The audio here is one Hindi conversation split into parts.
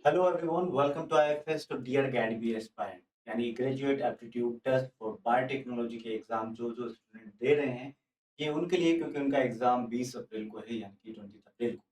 Hello everyone, welcome to IFS to dear GATB aspirant यानी graduate aptitude test for biotechnology के एग्जाम जो स्टूडेंट दे रहे हैं, ये उनके लिए क्योंकि उनका एग्जाम 20 अप्रैल को है यानी कि 20 अप्रैल को।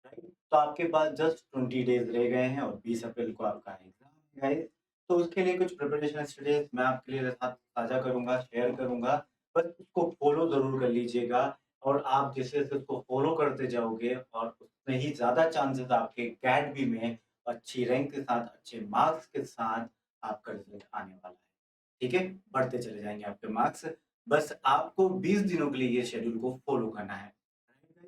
राइट, तो आपके पास जस्ट 20 डेज रह गए हैं और 20 अप्रैल को आपका एग्जाम है गाइस। तो उसके लिए कुछ प्रिपरेशन स्टडीज मैं आपके लिए साथ साझा करूंगा, शेयर करूंगा। बस उसको फॉलो जरूर कर लीजिएगा और आप जैसे जैसे उसको फॉलो करते जाओगे और उतने ही ज्यादा चांसेस आपके कैट बी में अच्छी रैंक के साथ, अच्छे मार्क्स के साथ आपका रिजल्ट आने वाला है। ठीक है? बढ़ते चले जाएँगे आपके मार्क्स। बस आपको 20 दिनों के लिए ये शेड्यूल को फ़ॉलो करना है।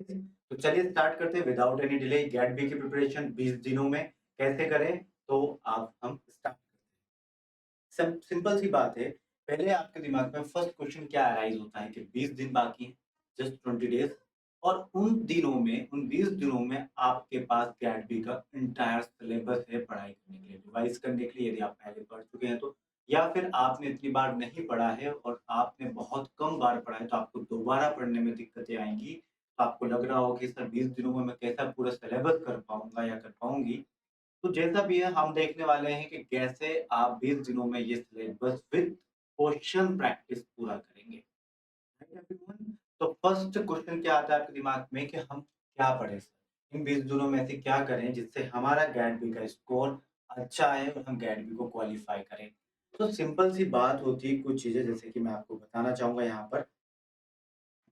तो चलिए स्टार्ट करते हैं without any delay GATE B की प्रिपरेशन 20 दिनों में कैसे करें? तो आप हम स्टार्ट करते हैं। सिंपल सी बात है। पहले आपके दिमाग में फर्स्ट क्वेश्चन क्या अराइज़ होता है कि 20 दिन बाकी हैं, जस्ट 20 डेज़ और उन दिनों में, उन 20 दिनों में आपके पास गेट-बी का एंटायर सिलेबस है पढ़ाई करने के लिए, रिवाइज़ करने के लिए यदि आप पहले पढ़ चुके हैं तो। या फिर आपने इतनी बार नहीं पढ़ा है और आपने बहुत कम बार पढ़ा है तो आपको दोबारा पढ़ने में दिक्कतें आएँगी। तो आपको लग रहा हो कि सर 20 दिनों में मैं कैसा पूरा सिलेबस कर पाऊँगा या कर पाऊँगी? तो जैसा भी है हम देखने वाले हैं कि कैसे आप 20 दिनों में ये सिलेबस विद क्वेश्चन प्रैक्टिस पूरा करेंगे। Right everyone? तो फर्स्ट क्वेश्चन क्या आता है आपके दिमाग में कि हम क्या पढ़ें सर? इन 20 दिनों में से क्या करें जिससे हमारा गेट बी का स्कोर अच्छा आए और हम गेट बी को क्वालीफाई करें? तो सिंपल सी बात होती है कुछ चीज़ें जैसे कि मैं आपको बताना चाहूँगा यहाँ पर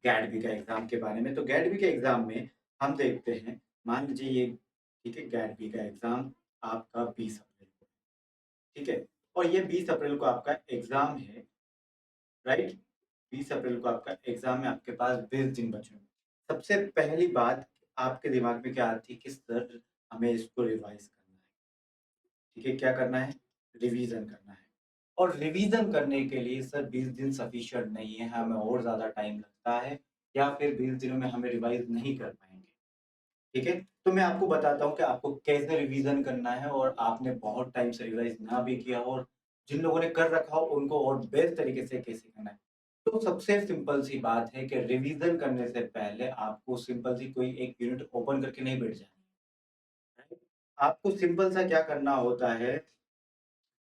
गेट बी का एग्ज़ाम के बारे में। तो गेट बी के एग्ज़ाम में हम देखते हैं, मान लीजिए ये ठीक है गेट बी का एग्ज़ाम आपका 20 अप्रैल को। ठीक है? और ये 20 अप्रैल को आपका एग्ज़ाम है, राइट? 20 अप्रैल को आपका एग्ज़ाम है, आपके पास 20 दिन बचे हुए। सबसे पहली बात आपके दिमाग में क्या आती है कि सर हमें इसको रिवाइज़ करना है। ठीक है, क्या करना है? रिवीज़न करना है। और रिवीज़न करने के लिए सर 20 दिन सफिशिएंट नहीं है, हमें और ज़्यादा टाइम लगता है या फिर 20 दिनों में हमें रिवाइज़ नहीं कर पाएँगे। ठीक है? तो मैं आपको बताता हूँ कि आपको कैसे रिवीज़न करना है और आपने बहुत टाइम से रिवाइज़ ना भी किया हो और जिन लोगों ने कर रखा हो उनको और बेस्ट तरीके से कैसे करना है। तो सबसे सिंपल सी बात है कि रिवीज़न करने से पहले आपको सिंपल सी कोई एक यूनिट ओपन करके नहीं बैठ जाना है, राइट? आपको सिंपल सा क्या करना होता है,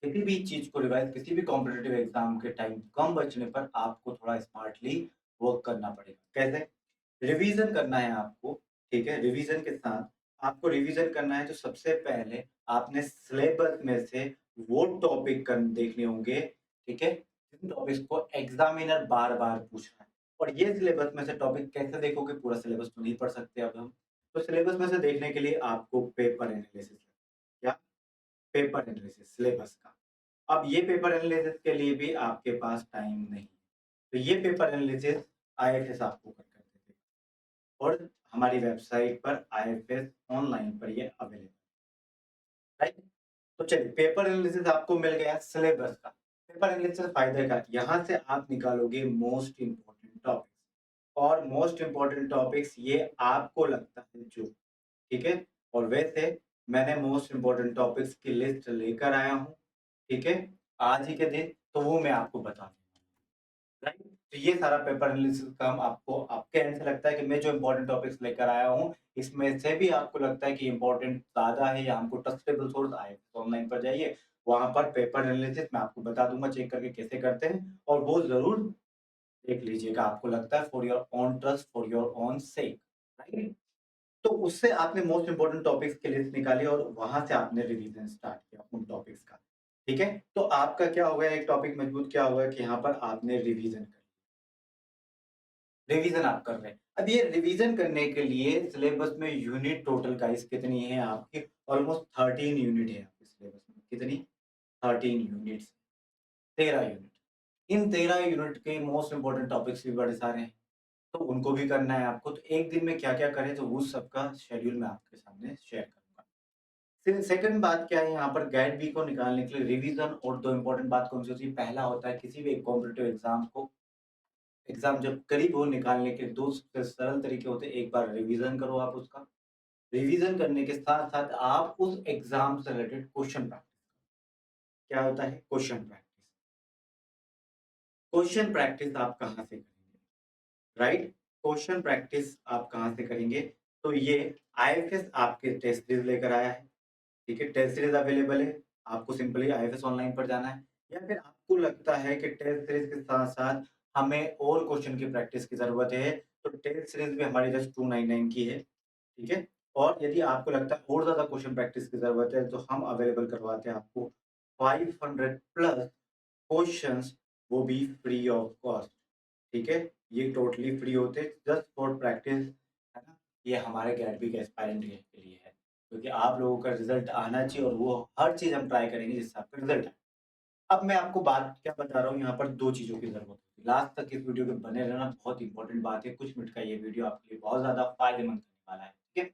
किसी भी चीज़ को रिवाइज़ किसी भी कॉम्पिटिटिव एग्ज़ाम के टाइम कम बचने पर आपको थोड़ा स्मार्टली वर्क करना पड़ेगा। कैसे? रिवीजन करना है आपको, ठीक है? रिवीजन के साथ आपको रिवीजन करना है तो सबसे पहले आपने सिलेबस में से वो टॉपिक देखने होंगे, ठीक है? जिन टॉपिक्स को एग्जामिनर बार-बार पूछ रहा है। और ये सिलेबस में से टॉपिक कैसे देखोगे? पूरा सिलेबस तो नहीं पढ़ सकते अब हम। तो सिलेबस में से देखने के लिए आपको पेपर एनालिसिस या पेपर एनालिसिस सिलेबस का। अब ये पेपर एनालिसिस के लिए भी आपके पास टाइम नहीं है। तो ये पेपर एनालिसिस आईएफएस आपको कर देगा। और हमारी वेबसाइट पर आईएफएस ऑनलाइन पर ये अवेलेबल है, राइट? तो चलिए पेपर एनालिसिस आपको मिल गया सिलेबस का। पेपर एनालिसिस फायदे का यहाँ से आप निकालोगे मोस्ट इम्पोर्टेंट टॉपिक्स और मोस्ट इम्पोर्टेंट टॉपिक्स ये आपको लगता है जो, ठीक है? और वैसे मैंने मोस्ट इम्पोर्टेंट टॉपिक्स की लिस्ट लेकर आया हूँ, ठीक है? आज ही के दिन, तो वो मैं आपको बता दूँगा। राइट? तो ये सारा पेपर एनालिसिस काम आपको आपके एंड से लगता है कि मैं जो इम्पोर्टेंट टॉपिक्स लेकर आया हूँ, इसमें से भी आपको लगता है कि इम्पोर्टेंट ज़्यादा है या हमको ट्रस्टेबल सोर्स आए, तो ऑनलाइन पर जाइए, वहाँ पर पेपर एनालिसिस मैं आपको बता दूँगा चेक करके कैसे करते हैं और वो ज़रूर देख लीजिएगा, आपको लगता है for your own trust, for your own sec, right? तो उससे आपने मोस्ट इम्पोर्टेंट टॉपिक्स की लिस्ट निकाली और वहाँ से आपने रिवीजन स्टार्ट किया उन टॉपिक्स का, ठीक है? तो आपका क्या हो गया, एक टॉपिक मजबूत क्या होगा कि यहाँ पर आपने रिवीजन कर रिवीजन आप कर रहे हैं। अब ये रिवीजन करने के लिए सिलेबस में यूनिट टोटल गाइस कितनी है आपकी? ऑलमोस्ट 13 यूनिट है आपके सिलेबस में। कितनी? 13 यूनिट्स, 13 यूनिट। इन 13 यूनिट के मोस्ट इम्पोर्टेंट टॉपिक्स भी बड़े सारे हैं, तो उनको भी करना है आपको। तो एक दिन में क्या-क्या करें तो उस सबका शेड्यूल मैं आपके सामने शेयर करूँगा। फिर सेकंड बात क्या है यहाँ पर गाइड बी को निकालने के लिए रिवीजन और 2 इम्पोर्टेंट बात कौन-सी होती है? पहला होता है किसी भी एक कॉम्पिटिटिव एग्ज़ाम को एग्ज़ाम जब करीब हो निकालने के 2 सबसे सरल तरीके होते हैं। एक बार रिवीज़न करो आप उसका, रिवीज़न करने के साथ-साथ आप उस एग्ज़ाम से रिलेटेड क्वेश्चन प्रैक्टिस क्या होता है? Question practice. क्वेश्चन प्रैक्टिस आप कहाँ से करेंगे? राइट? क्वेश्चन प्रैक्टिस आप कहाँ से करेंगे? तो ये आईएफएस आपके टेस्ट सीरीज़ लेकर आया है। ठीक है? टेस्ट सीरीज़ अवेलेबल है, आपको सिंपली आईएफएस ऑनलाइन पर जाना है या फिर आपको लगता है कि टेस्ट सीरीज़ के साथ-साथ हमें और क्वेश्चन की प्रैक्टिस की ज़रूरत है, तो टेस्ट सीरीज़ भी हमारी जस्ट 299 की है, ठीक है? और यदि आपको लगता है और ज़्यादा क्वेश्चन प्रैक्टिस की ज़रूरत है, तो हम अवेलेबल करवाते हैं आपको 500 प्लस क्वेश्चंस, वो भी फ्री ऑफ कॉस्ट, ठीक है? ये टोटली फ्री होते हैं जस्ट फॉर प्रैक्टिस, है ना? ये हमारे गेट के एस्पायरेंट के लिए है, क्योंकि आप लोगों का रिज़ल्ट आना चाहिए और वो हर चीज़ हम ट्राई करेंगे जिससे आपका रिज़ल्ट आए। अब मैं आपको बात क्या बता रहा हूँ, यहाँ पर 2 चीज़ों की ज़रूरत होती है। लास्ट तक इस वीडियो के बने रहना, बहुत इंपॉर्टेंट बात है, कुछ मिनट का ये वीडियो आपके लिए बहुत ज़्यादा फ़ायदेमंद होने वाला है, ठीक है?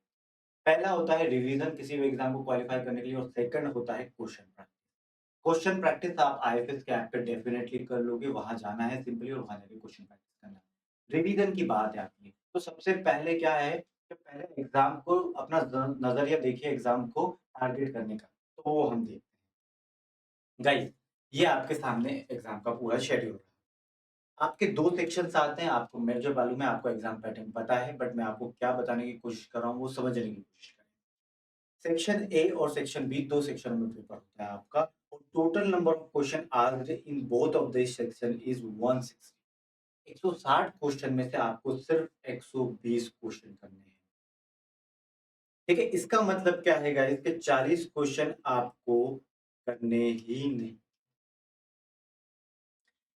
पहला होता है रिवीज़न किसी भी एग्ज़ाम को क्वालीफाई करने के लिए और सेकंड होता है क्वेश्चन प्रैक्टिस। क्वेश्चन प्रैक्टिस आप आईएफएस के ऐप पे डेफिनिटली कर लोगे, वहाँ जाना है सिंपली और वहाँ जाके क्वेश्चन प्रैक्टिस करना है। रिवीजन की बात है आपकी, तो सबसे पहले क्या है कि पहले एग्ज़ाम को अपना नज़रिया देखिए एग्ज़ाम को टारगेट करने का, तो वो हम देखते हैं। गाइस, ये आपके सामने एग्ज़ाम का पूरा शेड्यूल है। आपके 2 सेक्शंस आते हैं, आपको मेजर मालूम है, आपको एग्ज़ाम पैटर्न पता है, बट मैं आपको क्या बताने की कोशिश कर रहा हूँ, वो समझने की कोशिश करें। सेक्शन ए और सेक्शन बी 2 सेक्शन में पेपर होता है आपका और total number of question asked in both of this section is 160। 160 question में से आपको सिर्फ 120 क्वेश्चन करने हैं। ठीक है? इसका मतलब क्या है गाइस कि 40 क्वेश्चन आपको करने ही नहीं,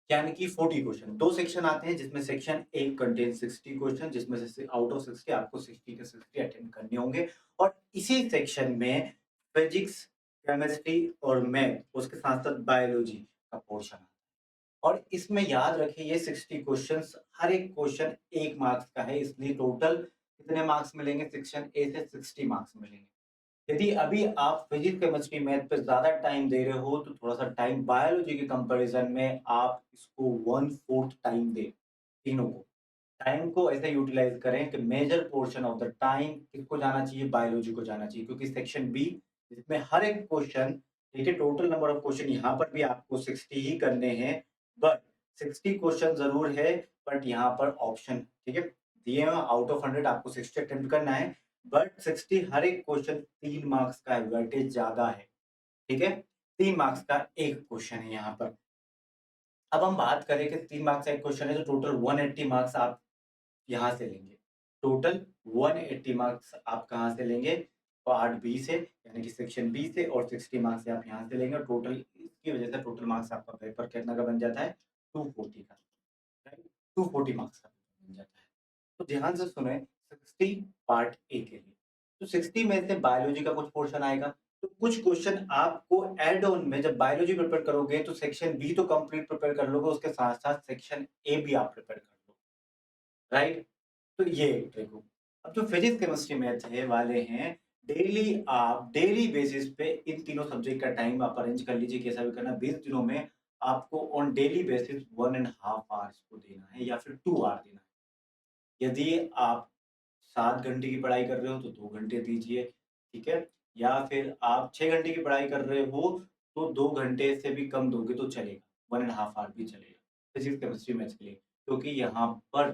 यानी कि 40 क्वेश्चन। 2 सेक्शन आते हैं जिसमें सेक्शन ए कंटेन 60 क्वेश्चन जिसमें से आउट ऑफ 60 आपको 60 के 60 अटेम्प्ट करने होंगे और इसी सेक्शन में फिजिक्स, केमिस्ट्री और मैथ उसके साथ-साथ बायोलॉजी का पोर्शन आता है। और इसमें याद रखिए ये 60 क्वेश्चंस हर एक क्वेश्चन 1 मार्क्स का है इसलिए टोटल कितने मार्क्स मिलेंगे सेक्शन ए से 60 मार्क्स मिलेंगे। यदि अभी आप फिजिक्स, केमिस्ट्री, मैथ पे ज़्यादा टाइम दे रहे हो, तो थोड़ा-सा टाइम बायोलॉजी के कंपैरिज़न में आप इसको 1/4 टाइम दें, तीनों को। टाइम को ऐसे यूटिलाइज़ करें कि major portion of the time किसको जाना चाहिए? बायोलॉजी को जाना चाहिए क्योंकि सेक्शन बी जिसमें हर एक क्वेश्चन देखिए टोटल नंबर ऑफ क्वेश्चन यहाँ पर भी आपको 60 ही करने हैं, बट 60 क्वेश्चन ज़रूर है, बट यहाँ पर ऑप्शन ठीक है? दिए हुए आउट ऑफ 100 आपको 60 अटेम्प्ट करना है, बट 60 हर एक क्वेश्चन 3 मार्क्स का है, वेटेज ज़्यादा है, ठीक है? 3 मार्क्स का 1 क्वेश्चन है यहाँ पर। अब हम बात करें कि 3 मार्क्स का 1 क्वेश्चन है तो टोटल 180 मार्क्स आप यहाँ से लेंगे। टोटल 180 मार्क्स आप कहाँ से लेंगे? पार्ट बी से यानी कि सेक्शन बी से और 60 मार्क्स आप यहाँ से लेंगे और टोटल इसकी वजह से टोटल मार्क्स आपका पेपर कितना का बन जाता है? 240 का, राइट? 240 मार्क्स का पेपर बन जाता है। तो ध्यान से सुनें 60 पार्ट ए के लिए। तो 60 में से बायोलॉजी का कुछ पोर्शन आएगा, तो कुछ क्वेश्चन आपको ऐड ऑन में जब बायोलॉजी प्रिपेयर करोगे तो सेक्शन बी तो कंप्लीट प्रिपेयर कर लोगे, उसके साथ-साथ सेक्शन ए भी आप प्रिपेयर कर लो, राइट? तो ये एक ट्रिक हो। अब जो फिजिक्स, केमिस्ट्री, मैथ है वाले हैं, डेली आप डेली बेसिस पे इन तीनों सब्जेक्ट का टाइम आप अरेंज कर लीजिए कैसा भी करना है। 20 दिनों में आपको on daily basis 1 and half hours को देना है या फिर 2 आवर देना है। यदि आप 7 घंटे की पढ़ाई कर रहे हो तो 2 घंटे दीजिए, ठीक है? या फिर आप 6 घंटे की पढ़ाई कर रहे हो तो 2 घंटे से भी कम दोगे तो चलेगा, 1 एंड हाफ आवर भी चलेगा। फिजिक्स, केमिस्ट्री, मैथ्स के लिए। क्योंकि यहाँ पर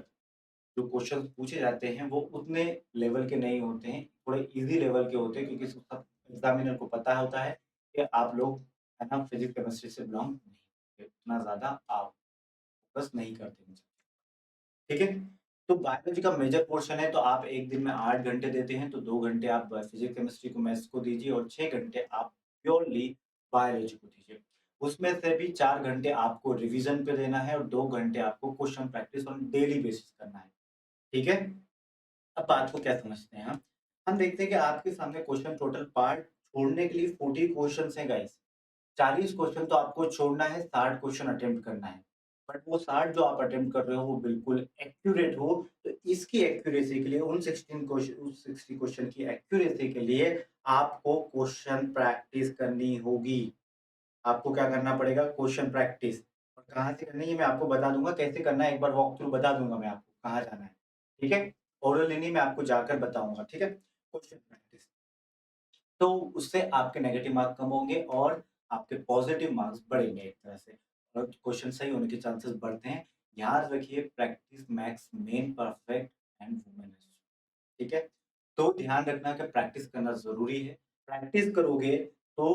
जो क्वेश्चंस पूछे जाते हैं वो उतने लेवल के नहीं होते हैं, थोड़े ईज़ी लेवल के होते हैं क्योंकि सब एग्ज़ामिनर को पता होता है कि आप लोग है ना फिज़िक्स, केमिस्ट्री से बिलॉन्ग नहीं करते, उतना ज़्यादा आप फोकस नहीं करते इन सब, ठीक है? तो बायोलॉजी का मेजर पोर्शन है तो आप 1 दिन में 8 घंटे देते हैं तो 2 घंटे आप फिज़िक्स, केमिस्ट्री को मैथ्स को दीजिए और 6 घंटे आप प्योरली बायोलॉजी को दीजिए। उसमें से भी 4 घंटे आपको रिवीज़न पे देना है और 2 घंटे आपको question practice on daily basis करना है, ठीक है? अब बात को क्या समझते हैं हम? हम देखते हैं कि आपके सामने क्वेश्चन टोटल पार्ट छोड़ने के लिए 40 क्वेश्चन्स हैं गाइस। 40 क्वेश्चन तो आपको छोड़ना है, 60 क्वेश्चन अटेम्प्ट करना है। बट वो 60 जो आप अटेम्प्ट कर रहे हो वो बिल्कुल एक्यूरेट हो, तो इसकी एक्यूरेसी के लिए उन 60 क्वेश्चन की एक्यूरेसी के लिए आपको क्वेश्चन प्रैक्टिस करनी होगी। आपको क्या करना पड़ेगा? क्वेश्चन प्रैक्टिस और कहाँ से करनी है मैं आपको बता दूँगा, कैसे करना है एक बार वॉक थ्रू बता दूँगा मैं आपको, कहाँ जाना है। ठीक है? ओरली मैं आपको जाकर बताऊँगा, ठीक है? Question practice. तो उससे आपके नेगेटिव मार्क कम होंगे और आपके पॉजिटिव मार्क्स बढ़ेंगे एक तरह से और क्वेश्चन सही होने के चांसेस बढ़ते हैं। याद रखिए practice makes man perfect and women ठीक है? तो ध्यान रखना कि प्रैक्टिस करना ज़रूरी है। प्रैक्टिस करोगे तो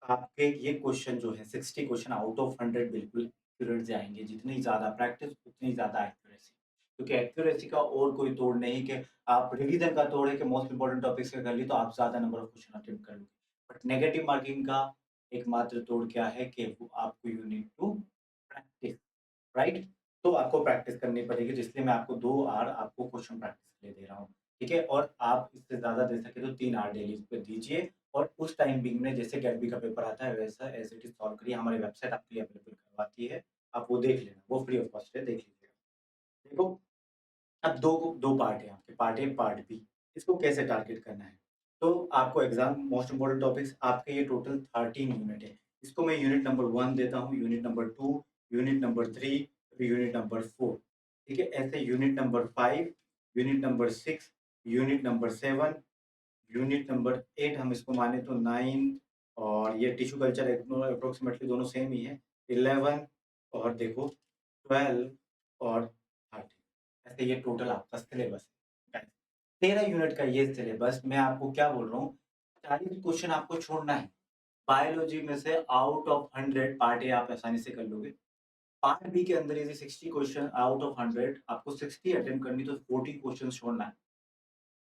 आपके ये क्वेश्चन जो है 60 क्वेश्चन आउट ऑफ 100 बिल्कुल एक्यूरेट जाएँगे। जितनी ज़्यादा प्रैक्टिस उतनी ज़्यादा एक्यूरेसी। क्योंकि एक्यूरेसी का और कोई तोड़ नहीं कि आप रिवीजन का तोड़ है कि मोस्ट इम्पोर्टेंट टॉपिक्स का कर ली तो आप ज़्यादा नंबर ऑफ क्वेश्चन अटेम्प्ट कर लोगे। बट नेगेटिव मार्किंग का एकमात्र तोड़ क्या है कि वो आपको you need to practise, right? तो आपको प्रैक्टिस करनी पड़ेगी, तो इसलिए मैं आपको 2 आवर आपको क्वेश्चन प्रैक्टिस के लिए दे रहा हूँ, ठीक है? और आप इससे ज़्यादा दे सके तो 3 आवर डेली पे दीजिए और उस टाइम बिंग में जैसे गेट बी का पेपर आता है वैसा एज़ इट इज़ सॉल्व करिए। हमारी वेबसाइट आपके लिए अवेलेबल करवाती है, आप वो देख लेना, वो फ्री ऑफ कॉस्ट है, देख लीजिएगा। देखो, अब 2 पार्ट है आपके, पार्ट ए, पार्ट बी। इसको कैसे टारगेट करना है? तो आपको एग्ज़ाम मोस्ट इम्पोर्टेंट टॉपिक्स आपके ये टोटल 13 यूनिट है। इसको मैं यूनिट नंबर 1 देता हूँ, यूनिट नंबर 2, यूनिट नंबर 3, फिर यूनिट नंबर 4, ठीक है? ऐसे unit number 5, unit number 6, unit number 7, unit number 8 हम इसको माने तो 9 और ये टिश्यू कल्चर एप्रोक्सिमेटली दोनों सेम ही है। 11 और देखो 12 और 13 ऐसे ये टोटल आपका सिलेबस है। 13 यूनिट का ये सिलेबस मैं आपको क्या बोल रहा हूँ 40 क्वेश्चन आपको छोड़ना है। बायोलॉजी में से आउट ऑफ 100 पार्ट ए आप आसानी से कर लोगे। पार्ट बी के अंदर यदि 60 क्वेश्चन आउट ऑफ 100 आपको 60 अटेम्प्ट करनी तो 40 क्वेश्चन छोड़ना है।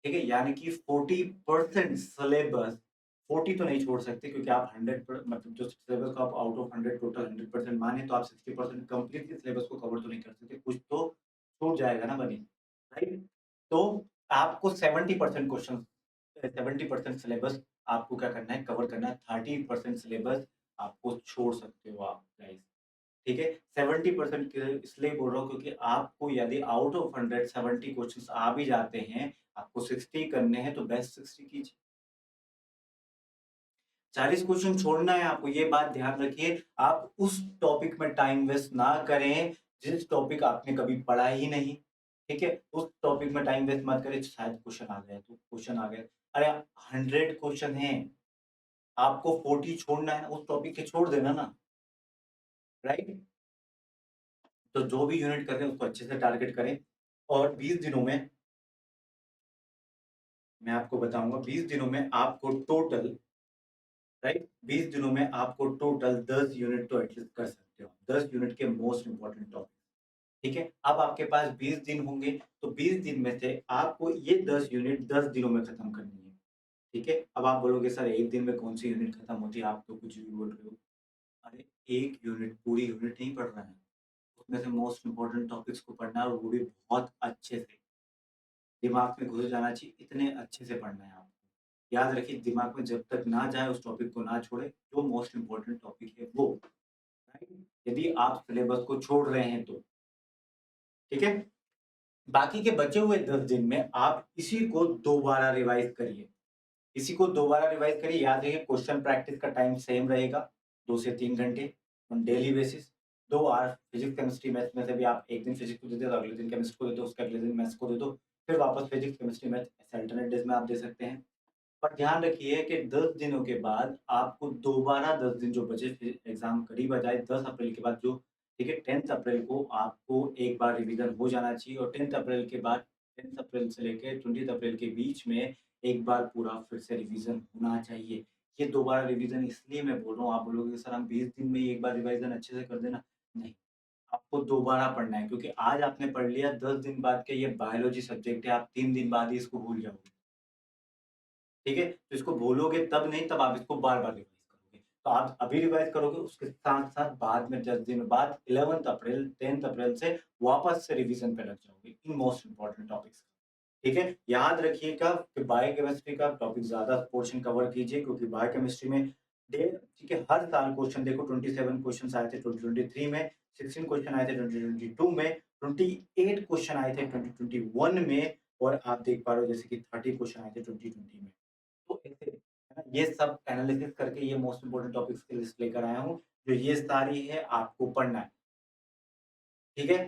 ठीक है? यानी कि 40% सिलेबस 40 तो नहीं छोड़ सकते क्योंकि आप 100 पर मतलब जो सिलेबस को आप आउट ऑफ 100 टोटल 100% माने तो आप 60% कंप्लीटली सिलेबस को कवर तो नहीं कर सकते, कुछ तो छूट जाएगा ना बनी, राइट? तो आपको 70% क्वेश्चन 70% सिलेबस आपको क्या करना है, कवर करना है, 30% सिलेबस आपको छोड़ सकते हो आप गाइस। ठीक है? 70% के इसलिए बोल रहा हूँ क्योंकि आपको यदि आउट ऑफ 100 70 क्वेश्चन्स आ भी जाते हैं, आपको 60 करने हैं तो बेस्ट 60 कीजिए। 40 क्वेश्चन छोड़ना है आपको, ये बात ध्यान रखिए। आप उस टॉपिक में टाइम वेस्ट ना करें, जिस टॉपिक आपने कभी पढ़ा ही नहीं, ठीक है? उस टॉपिक में टाइम वेस्ट मत करें, शायद क्वेश्चन आ गए तो क्वेश्चन आ गए। अरे 100 क्वेश्चन हैं, आपको 40 छोड़ना है, उस टॉपिक के छोड़ देना ना, राइट? तो जो भी यूनिट कर रहे हैं उसको अच्छे से टारगेट करें और 20 दिनों में मैं आपको बताऊँगा 20 दिनों में आपको टोटल राइट 20 दिनों में आपको टोटल 10 यूनिट तो एटलीस्ट कर सकते हो। 10 यूनिट के मोस्ट इम्पोर्टेंट टॉपिक, ठीक है? अब आपके पास 20 दिन होंगे, तो 20 दिन में से आपको ये 10 यूनिट 10 दिनों में खत्म करनी है, ठीक है? अब आप बोलोगे सर 1 दिन में कौन-सी यूनिट खत्म होती है, आप तो कुछ भी बोल रहे हो। अरे 1 यूनिट पूरी यूनिट नहीं पढ़ रहा है, उसमें से मोस्ट इम्पोर्टेंट टॉपिक्स को पढ़ना है और वो भी बहुत अच्छे से। दिमाग में घुस जाना चाहिए, इतने अच्छे से पढ़ना है आपको। याद रखिए दिमाग में जब तक ना जाए उस टॉपिक को ना छोड़े, जो मोस्ट इम्पोर्टेंट टॉपिक है वो, राइट? यदि आप सिलेबस को छोड़ रहे हैं तो, ठीक है? बाकी के बचे हुए 10 दिन में आप इसी को दोबारा रिवाइज़ करिए। इसी को दोबारा रिवाइज़ करिए, याद रखिए क्वेश्चन प्रैक्टिस का टाइम सेम रहेगा, 2 से 3 घंटे on daily basis. 2 hour physics, chemistry, maths में से भी आप एक दिन फिजिक्स को दे दो, अगले दिन केमिस्ट्री को दे दो, उसके अगले दिन मैथ्स को दे दो, फिर वापस फिजिक्स, केमिस्ट्री, मैथ्स ऐसे अल्टरनेट डेज़ में आप दे सकते हैं। पर ध्यान रखिए कि 10 दिनों के बाद आपको दोबारा 10 दिन जो बचे फिर एग्ज़ाम करीब आ जाए 10 अप्रैल के बाद जो ठीक है 10th अप्रैल को आपको एक बार रिवीज़न हो जाना चाहिए और 10th अप्रैल के बाद 10th अप्रैल से लेके 20th अप्रैल के बीच में एक बार पूरा फिर से रिवीज़न होना चाहिए। ये दोबारा रिवीज़न इसलिए मैं बोल रहा हूँ, आप बोलोगे सर हम 20 दिन में ही एक बार रिवीज़न अच्छे से कर देना। नहीं, आपको दोबारा पढ़ना है क्योंकि आज आपने पढ़ लिया 10 दिन बाद के ये बायोलॉजी सब्जेक्ट है, आप 3 दिन बाद ही इसको भूल जाओगे। ठीक है? तो इसको भूलोगे तब नहीं, तब आप इसको बार-बार रिवाइज़ करोगे। तो आप अभी रिवाइज़ करोगे, उसके साथ-साथ बाद में 10 दिन बाद 11th अप्रैल, 10th अप्रैल से वापस से रिवीज़न पे लग जाओगे इन मोस्ट इम्पोर्टेंट टॉपिक्स। ठीक है? याद रखिएगा कि बायोकेमिस्ट्री का टॉपिक ज़्यादा पोर्शन कवर कीजिए क्योंकि बायोकेमिस्ट्री में डे ठीक है, हर साल क्वेश्चन देखो 27 क्वेश्चन्स आए थे 2023 में, 16 क्वेश्चन आए थे 2022 में, 28 क्वेश्चन आए थे 2021 में और आप देख पा रहे हो जैसे कि 30 क्वेश्चन आए थे 2020 में। तो ऐसे है ना, ये सब एनालिसिस करके ये मोस्ट इम्पोर्टेंट टॉपिक्स की लिस्ट लेकर आया हूँ, जो ये सारी है आपको पढ़ना है, ठीक है?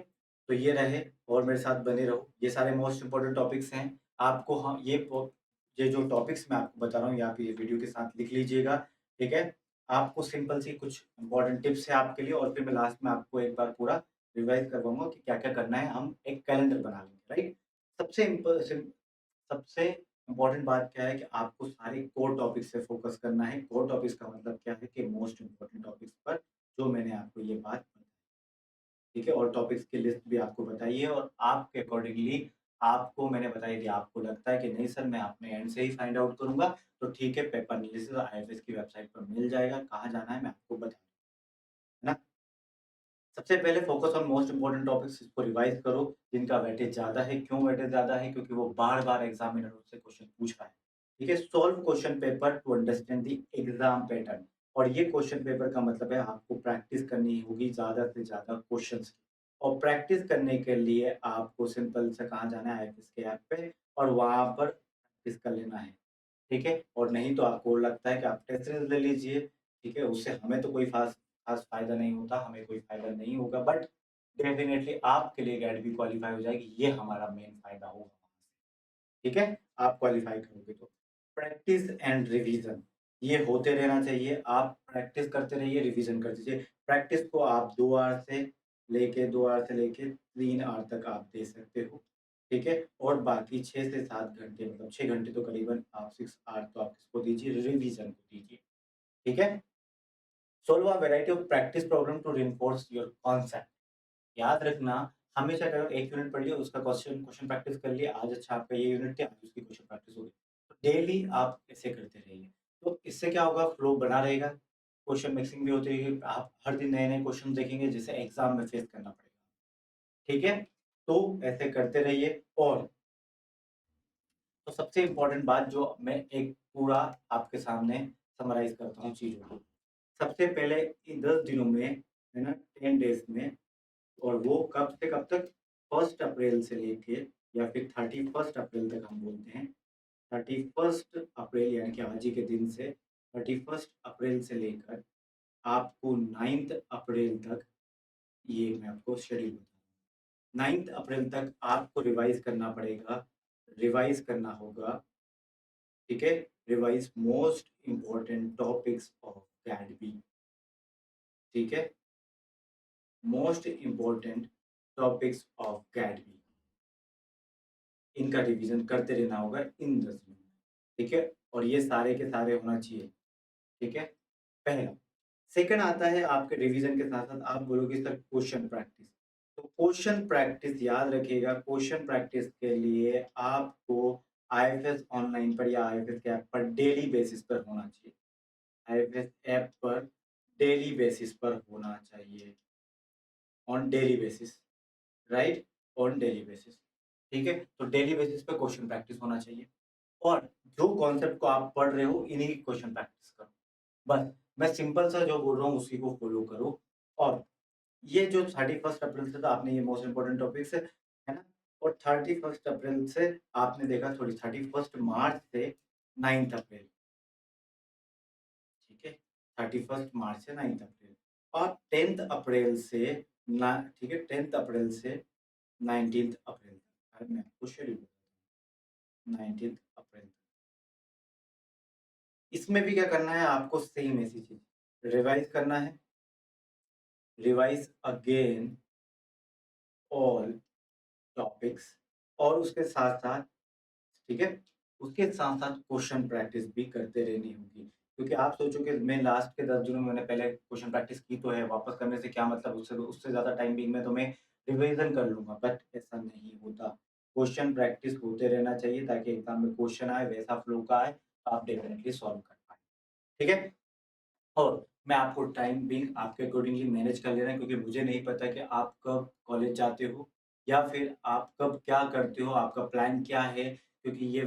तो ये रहे और मेरे साथ बने रहो, ये सारे मोस्ट इम्पोर्टेंट टॉपिक्स हैं, आपको हम ये जो टॉपिक्स मैं आपको बता रहा हूँ, ये आप ये वीडियो के साथ लिख लीजिएगा, ठीक है? आपको सिंपल सी कुछ इम्पोर्टेंट टिप्स है आपके लिए और फिर मैं लास्ट में आपको एक बार पूरा रिवाइज़ करवाऊँगा कि क्या-क्या करना है, हम एक कैलेंडर बना लेंगे, राइट? सबसे इम्प सिम सबसे इम्पोर्टेंट बात क्या है कि आपको सारे कोर टॉपिक्स से फ़ोकस करना है। कोर टॉपिक्स का मतलब क्या है कि मोस्ट इम्पोर्टेंट टॉपिक्स पर जो मैंने आपको ये बात बताई, ठीक है? और टॉपिक्स की लिस्ट भी आपको बताई है और आपके अकॉर्डिंगली आपको मैंने बताई थी, आपको लगता है कि नहीं सर मैं अपने एंड से ही फाइंड आउट करूँगा, तो ठीक है पेपर एनालिसिस आईएफएस की वेबसाइट पर मिल जाएगा, कहाँ जाना है मैं आपको बता दूँ, है ना? सबसे पहले focus on most important topics इसको रिवाइज़ करो, जिनका वेटेज ज़्यादा है। क्यों वेटेज ज़्यादा है? क्योंकि वो बार-बार एग्ज़ामिनर उससे क्वेश्चन पूछ रहा है। ठीक है? Solve question paper two understand the exam pattern और ये क्वेश्चन पेपर का मतलब है आपको प्रैक्टिस करनी होगी ज़्यादा से ज़्यादा क्वेश्चन्स की और प्रैक्टिस करने के लिए आपको सिंपल से कहाँ जाना है आईएफएस के ऐप पे और वहाँ पर प्रैक्टिस कर लेना है। ठीक है? और नहीं तो आपको लगता है कि आप टेस्ट सीरीज़ ले लीजिए, ठीक है? उससे हमें तो कोई ख़ास फ़ायदा नहीं होता, हमें कोई फ़ायदा नहीं होगा बट डेफ़िनिटली आपके लिए गैट भी क्वालीफ़ाई हो जाएगी, ये हमारा मेन फ़ायदा होगा। ठीक है? आप क्वालीफ़ाई करोगे तो। प्रैक्टिस एंड रिवीज़न ये होते रहना चाहिए, आप प्रैक्टिस करते रहिए, रिवीज़न करते जाइए। प्रैक्टिस को आप 2 आवर से लेके 3 आवर तक आप दे सकते हो, ठीक है? और बाकी 6 से 7 घंटे मतलब 6 घंटे तो करीबन आप 6 आवर तो आप किसको दीजिए, रिवीज़न को दीजिए, ठीक है? Solve a variety of practice problem to reinforce your concept. याद रखना, हमेशा अगर 1 यूनिट पढ़ लिया, उसका क्वेश्चन क्वेश्चन प्रैक्टिस कर लिया, आज अच्छा आपका ये यूनिट था, आज उसकी क्वेश्चन प्रैक्टिस हो गई। तो डेली आप ऐसे करते रहिए। तो इससे क्या होगा फ्लो बना रहेगा, क्वेश्चन मिक्सिंग भी होती रहेगी, आप हर दिन नए-नए क्वेश्चन देखेंगे जिसे एग्ज़ाम में फेस करना पड़ेगा। ठीक है? तो ऐसे करते रहिए और तो सबसे इम्पोर्टेंट बात जो मैं एक पूरा आपके सामने समराइज़ करता हूँ चीज़ों को। सबसे पहले इन 10 दिनों में, है ना, 10 डेज़ में और वो कब से कब तक? 1 अप्रैल से लेके या फिर 31 अप्रैल तक हम बोलते हैं। 31 अप्रैल यानी कि आज ही के दिन से 31 अप्रैल से लेकर आपको 9th अप्रैल तक ये मैं आपको शेड्यूल बता रहा हूँ। 9th अप्रैल तक आपको रिवाइज़ करना पड़ेगा, रिवाइज़ करना होगा, ठीक है? Revise most important topics of GATB, ठीक है? Most important topics of GATB. इनका रिवीजन करते रहना होगा इन 10 दिनों में, ठीक है? और ये सारे के सारे होना चाहिए, ठीक है? पहला। सेकंड आता है आपके रिवीजन के साथ-साथ आप बोलोगे सर क्वेश्चन प्रैक्टिस। तो क्वेश्चन प्रैक्टिस याद रखिएगा, क्वेश्चन प्रैक्टिस के लिए आपको आईएफएस ऑनलाइन पर या आईएफएस के ऐप पर डेली बेसिस पर होना चाहिए। आईएफएस ऐप पर डेली बेसिस पर होना चाहिए, on daily basis. Right? On daily basis, ठीक है? तो डेली बेसिस पे क्वेश्चन प्रैक्टिस होना चाहिए और जो कॉन्सेप्ट को आप पढ़ रहे हो इन्हीं की क्वेश्चन प्रैक्टिस करो। बस मैं सिंपल सा जो बोल रहा हूँ उसी को फॉलो करो और ये जो 31 अप्रैल से तो आपने ये मोस्ट इम्पोर्टेंट टॉपिक्स है ना? और 31 अप्रैल से आपने देखा सॉरी 31 मार्च से 9th अप्रैल, ठीक है? 31 मार्च से 9th अप्रैल और 10th अप्रैल से ना ठीक है? 10th अप्रैल से 19th अप्रैल तक। अरे मैं आपको शेड्यूल बताता हूँ, 19th अप्रैल। इसमें भी क्या करना है आपको सेम ऐसी चीज़, रिवाइज़ करना है, रिवाइज़ अगेन ऑल टॉपिक्स और उसके साथ-साथ ठीक है? उसके साथ-साथ क्वेश्चन प्रैक्टिस भी करते रहनी होगी। क्योंकि आप सोचोगे मैं लास्ट के 10 दिनों में मैंने पहले क्वेश्चन प्रैक्टिस की तो है, वापस करने से क्या मतलब उससे उससे ज़्यादा टाइमिंग में तो मैं रिवीज़न कर लूँगा, बट ऐसा नहीं होता। क्वेश्चन प्रैक्टिस होते रहना चाहिए ताकि एग्ज़ाम में क्वेश्चन आए, वैसा फ्लो का आए, तो आप डेफिनिटली सॉल्व कर पाएँ। ठीक है? और मैं आपको टाइम भी आपके अकॉर्डिंगली मैनेज कर ले रहा है क्योंकि मुझे नहीं पता कि आप कब कॉलेज जाते हो या फिर आप कब क्या करते हो, आपका प्लान क्या है? क्योंकि ये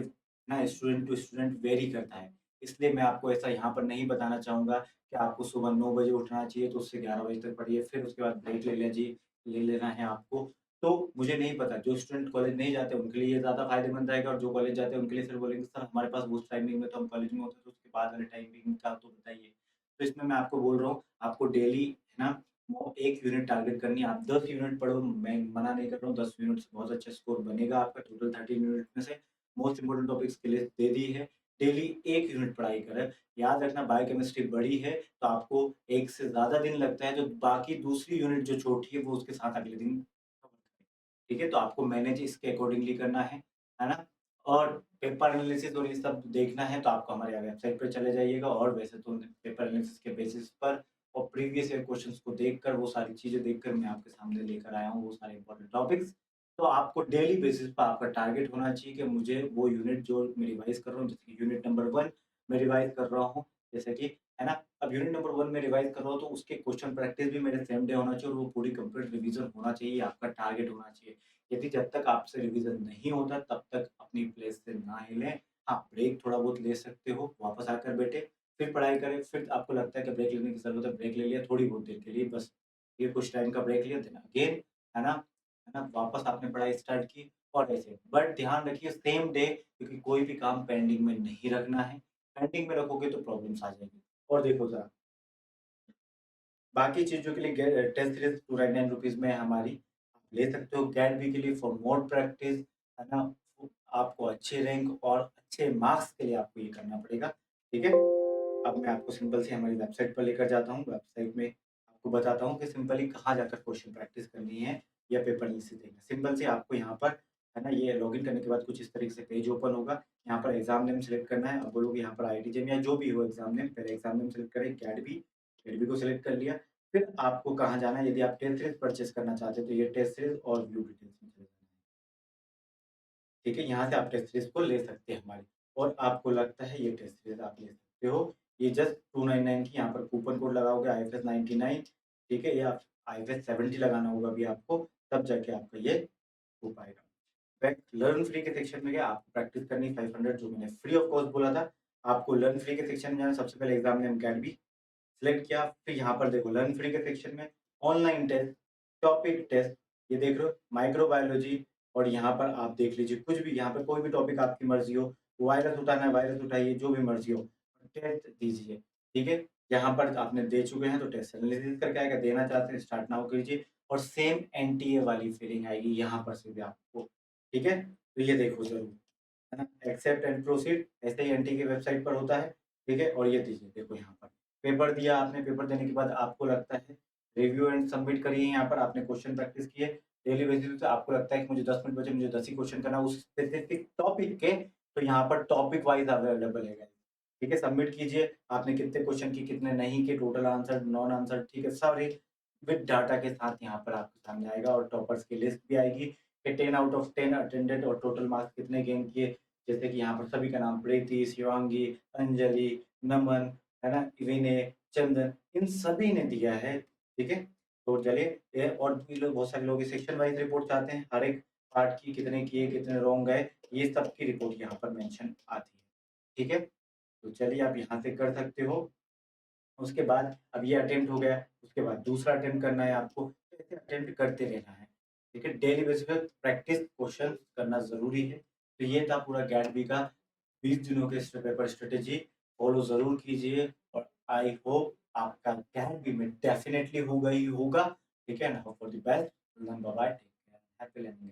ना स्टूडेंट टू स्टूडेंट वेरी करता है। इसलिए मैं आपको ऐसा यहाँ पर नहीं बताना चाहूँगा कि आपको सुबह 9 बजे उठना चाहिए तो उससे 11 बजे तक पढ़िए, फिर उसके बाद ब्रेक ले लेना है आपको। तो मुझे नहीं पता, जो स्टूडेंट कॉलेज नहीं जाते उनके लिए ये ज़्यादा फ़ायदेमंद रहेगा और जो कॉलेज जाते हैं उनके लिए फिर बोलेंगे सर हमारे पास उस टाइमिंग में तो हम कॉलेज में होते हैं, तो उसके बाद वाले टाइमिंग का तो बताइए। तो इसमें मैं आपको बोल रहा हूँ, आपको डेली है ना, वो 1 यूनिट टारगेट करनी है। आप 10 यूनिट पढ़ो, मैं मना नहीं कर रहा हूँ, 10 यूनिट से बहुत अच्छा स्कोर बनेगा आपका टोटल 13 यूनिट में से। मोस्ट इम्पोर्टेंट टॉपिक्स की लिस्ट दे दी है। डेली 1 यूनिट पढ़ाई करें। याद रखना बायोकेमिस्ट्री बड़ी है, तो आपको 1 से ज़्यादा दिन लगता है, तो बाकी दूसरी यूनिट जो छोटी है, वो उसके साथ अगले दिन कवर करें। ठीक है? तो आपको मैनेज इसके अकॉर्डिंगली करना है ना? और पेपर एनालिसिस और ये सब देखना है तो आपको हमारे वेबसाइट पे चले जाइएगा, और वैसे तो पेपर एनालिसिस के बेसिस पर और प्रीवियस ईयर क्वेश्चंस को देखकर, वो सारी चीज़ें देखकर मैं आपके सामने लेकर आया हूँ वो सारे इम्पोर्टेंट टॉपिक्स। तो आपको डेली बेसिस पर आपका टारगेट होना चाहिए कि मुझे वो यूनिट जो मैं रिवाइज़ कर रहा हूँ, जैसे कि यूनिट नंबर 1 मैं रिवाइज़ कर रहा हूँ, जैसे कि है ना? अब यूनिट नंबर 1 में रिवाइज़ कर रहा हूँ तो उसके क्वेश्चन प्रैक्टिस भी मेरे सेम डे होना चाहिए, और वो पूरी कंप्लीट रिवीजन होना चाहिए, आपका टारगेट होना चाहिए। यदि जब तक आपसे रिवीजन नहीं होता तब तक अपनी प्लेस से ना हिलें। हाँ, ब्रेक थोड़ा बहुत ले सकते हो, वापस आकर बैठे, फिर पढ़ाई करें, फिर आपको लगता है कि ब्रेक लेने की ज़रूरत है, ब्रेक ले लिया थोड़ी बहुत देर के लिए बस, ये कुछ टाइम का ब्रेक लिया, देन अगेन, है ना? है ना? वापस आपने पढ़ाई स्टार्ट की और ऐसे। बट ध्यान रखिए सेम डे, क्योंकि कोई भी काम पेंडिंग में नहीं रखना है, पेंडिंग में रखोगे तो प्रॉब्लम्स आ जाएँगी। और देखो ज़रा, बाकी चीज़ों के लिए टेस्ट सीरीज़ ₹299 में है हमारी, आप ले सकते हो गेट-वी के लिए फॉर मोर प्रैक्टिस, है ना? आपको अच्छे रैंक और अच्छे मार्क्स के लिए आपको ये करना पड़ेगा, ठीक है? अब मैं आपको सिंपल सी हमारी वेबसाइट पर लेकर जाता हूँ, वेबसाइट में आपको बताता हूँ कि सिंपली कहाँ जाकर क्वेश्चन प्रैक्टिस करनी है या पेपर एनालिसिस देखना है। सिंपल से आपको यहाँ पर, है ना, ये लॉगिन करने के बाद कुछ इस तरीके से पेज ओपन होगा, यहाँ पर एग्ज़ाम नेम सेलेक्ट करना है, आप बोलोगे यहाँ पर आईआईटी-जेईई या जो भी हो एग्ज़ाम नेम, पहले एग्ज़ाम नेम सेलेक्ट करें, गेट-वी को सेलेक्ट कर लिया, फिर आपको कहाँ जाना है, यदि आप टेस्ट सीरीज़ परचेज़ करना चाहते हैं तो ये टेस्ट सीरीज़ और व्यू डिटेल्स में चले जाना है। ठीक है? यहाँ से आप टेस्ट सीरीज़ को ले सकते हैं हमारी, और आपको लगता है ये टेस्ट सीरीज़ आप ले सकते हो। ये जस्ट 299 की यहाँ पर कूपन कोड लगाओगे आईएफएस 99, ठीक है? या आईएफएस 70 लगाना होगा अभी आपको, तब जाके आपका ये हो पाएगा। बैक लर्न फ्री के सेक्शन में गया, आपको प्रैक्टिस करनी 500 जो मैंने फ्री ऑफ कॉस्ट बोला था। आपको लर्न फ्री के सेक्शन में जाना, सबसे पहले एग्ज़ाम नेम गेट सिलेक्ट किया, फिर यहाँ पर देखो लर्न फ्री के सेक्शन में ऑनलाइन टेस्ट, टॉपिक टेस्ट, ये देख रहे हो माइक्रोबायोलॉजी, और यहाँ पर आप देख लीजिए कुछ भी, यहाँ पे कोई भी टॉपिक आपकी मर्ज़ी हो, वायरस उठाना है वायरस उठाइए, जो भी मर्ज़ी हो, टेस्ट दीजिए, ठीक है? यहाँ पर आपने दे चुके हैं तो टेस्ट एनालिसिस करके आएगा, देना चाहते हैं स्टार्ट नाउ कीजिए, और सेम एनटीए वाली फीलिंग आएगी यहाँ पर से भी आपको, ठीक है? तो ये देखो ज़रूर। है ना? एक्सेप्ट एंड प्रोसीड ऐसे ही एनटी की वेबसाइट पर होता है, ठीक है? और ये दीजिए देखो यहाँ पर, पेपर दिया आपने, पेपर देने के बाद आपको लगता है रिव्यू एंड सबमिट करिए, यहाँ पर आपने क्वेश्चन प्रैक्टिस किए, डेली बेसिस पे आपको लगता है कि मुझे 10 मिनट बचे, मुझे 10 ही क्वेश्चन करना है उस स्पेसिफिक टॉपिक के, तो यहाँ पर टॉपिक वाइज़ अवेलेबल है गाइस, ठीक है? सबमिट कीजिए, आपने कितने क्वेश्चन किए, कितने नहीं किए, टोटल आंसर, नॉन आंसर, ठीक है? सारे विद डाटा के साथ यहाँ पर आपके सामने आएगा, और टॉपर्स की लिस्ट भी आएगी कि 10 आउट ऑफ 10 अटेंडेड और टोटल मार्क्स कितने गेन किए, जैसे कि यहाँ पर सभी का नाम प्रीति, शिवांगी, अंजलि, नमन, है ना? विनय, चंदन, इन सभी ने दिया है, ठीक है? तो चलिए, ये और भी लोग, बहुत सारे लोग सेक्शन वाइज़ रिपोर्ट चाहते हैं, हर एक पार्ट की कितने किए, कितने रॉन्ग गए, ये सब की रिपोर्ट यहाँ पर मेंशन आती है, ठीक है? तो चलिए आप यहाँ से कर सकते हो। उसके बाद अब ये अटेम्प्ट हो गया, उसके बाद दूसरा अटेम्प्ट करना है आपको, तो ऐसे अटेम्प्ट करते रहना है, ठीक है? डेली बेसिस पे प्रैक्टिस क्वेश्चन करना ज़रूरी है। तो ये था पूरा गेट-वी का 20 दिनों के पेपर स्ट्रैटेजी, फॉलो ज़रूर कीजिए, और आई होप आपका गेट-वी में डेफिनिटली होगा ही होगा, ठीक है ना? Hope for the best, bye bye, take care, happy learning.